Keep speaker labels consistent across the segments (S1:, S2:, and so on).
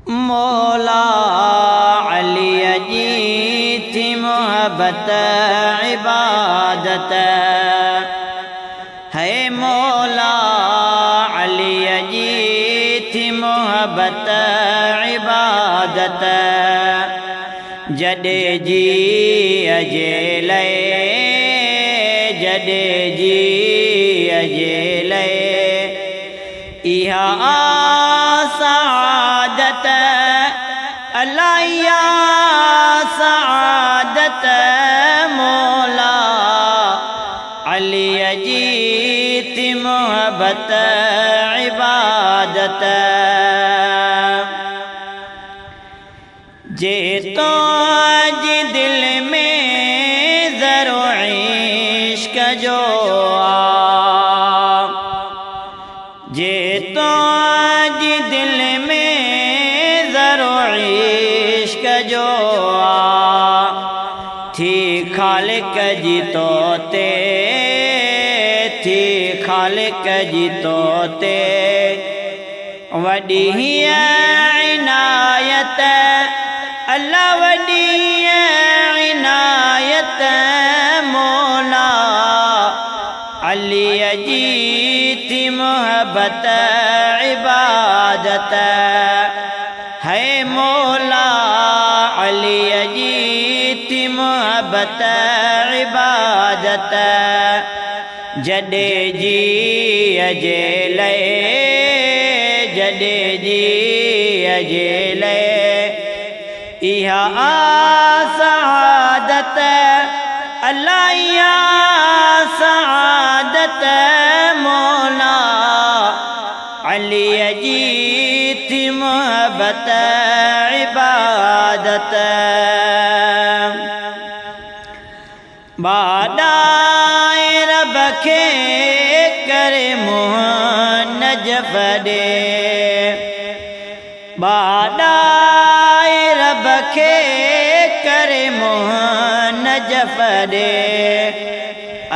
S1: मौला अली जी थी मोहब्बत इबादत है। मौला अली जी थी मोहब्बत इबादत जडे जी अजेले जडे जी अजेले इहा सआदत अल्लाह या सआदत मौला अली जी थी मोहब्बत इबादत जे तो जी दिल में ज़रो इश्क जो जे तो जी दिल में ज़रो इश्क जो थी खालिक जी तोते थी खालिक जी तोते वडी इनायत अल्लाह वडी इनायत मौला अली जी थी मोहब्बत इबादत है। मौला अली जी थी मोहब्बत इबादत जडे जी अजेले जडे जी अजेले इहा सआदत अल्लाह या सआदत मौला अली जी थी मोहब्बत इबादत बादाए रब के करे मुँह नजफ दे बादाए रब के करे मुँह नजफ दे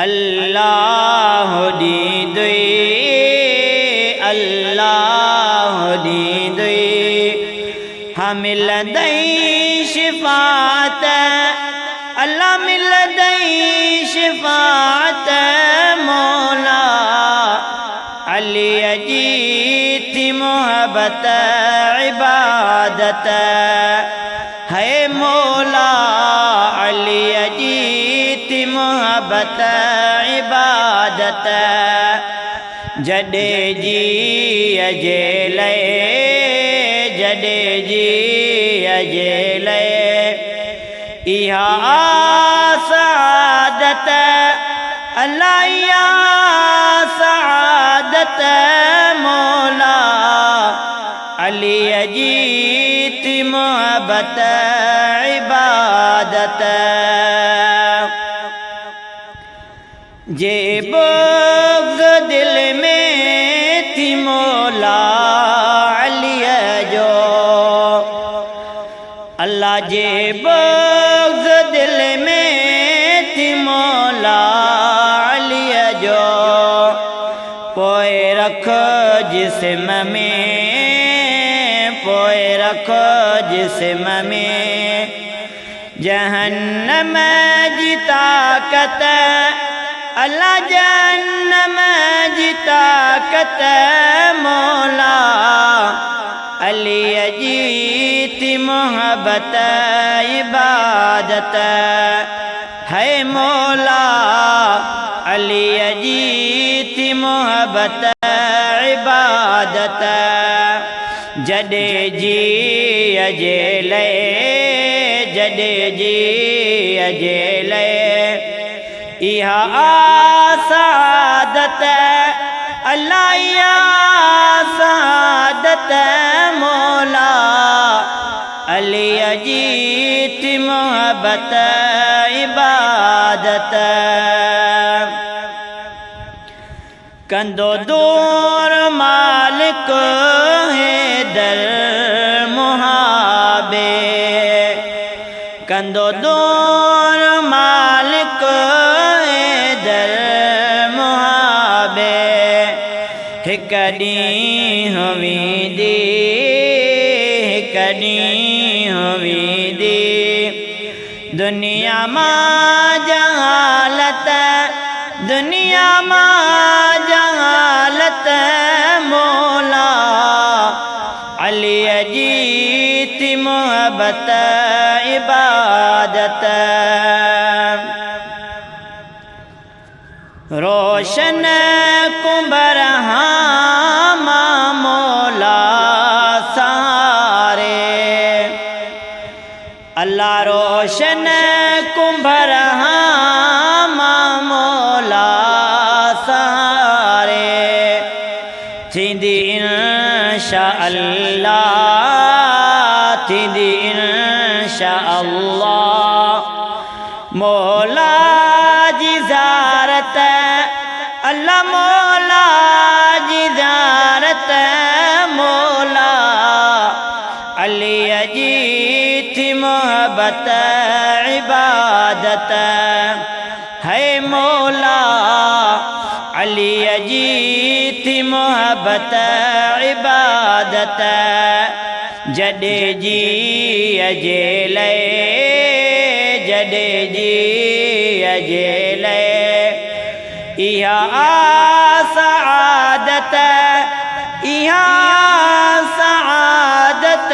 S1: अल्लाह दी दुई अल्लाह दी दुई हमिल दई शिफात अल्लाह मिल दई शिफात मौला अली जी थी मोहब्बत इबादत है। मौला अली जी थी मोहब्बत इबादत जडे जी अजेले जडे जी अजेले इहा सआदत अल्लाह या सआदत मौला अली जी थी मोहब्बत इबादत जे बुग़्ज़ दिल में थी मौला अली जो अल्लाह जे बुग़्ज़ दिल में थी मौला अली जो पोए रखो जिस्म में पोए रखो जिस्म में जहन्नम जी ताकत अल्लाह जहन्नम जी ताकत मौला अली जी थी मोहब्बत इबादत है। मौला अली जी थी मोहब्बत इबादत जडे जी अजेले जडे जी अजेले इहा सआदत अल्लाह या सआदत मौला अली जी थी मोहब्बत इबादत कंदो दूर मालिक है दर मुहाबे कंदो दूर मालिक है दर मुहाबे हिक ॾींहुं वेंदी कॾहिं हुई दी दुनिया मां जहालत दुनिया मां जहालत मौला अलीअ जी थी मोहबत इबादत रोशन कुंभर मां मौला सारे अल्लाह रोशन कुंभर मां मौला सारे थींदी इंशा अल्लाह थींदी इंशा अल्लाह मौला जी ज़ारत अल्लाह मौला जी ज़ारत मौला अलीअ जी थी मोहबत इबादत है मौला अलीअ जी थी मोहबत इबादत जॾहिं जी अजेले जॾहिं जी अजेले इहा सआदत इहा सआदत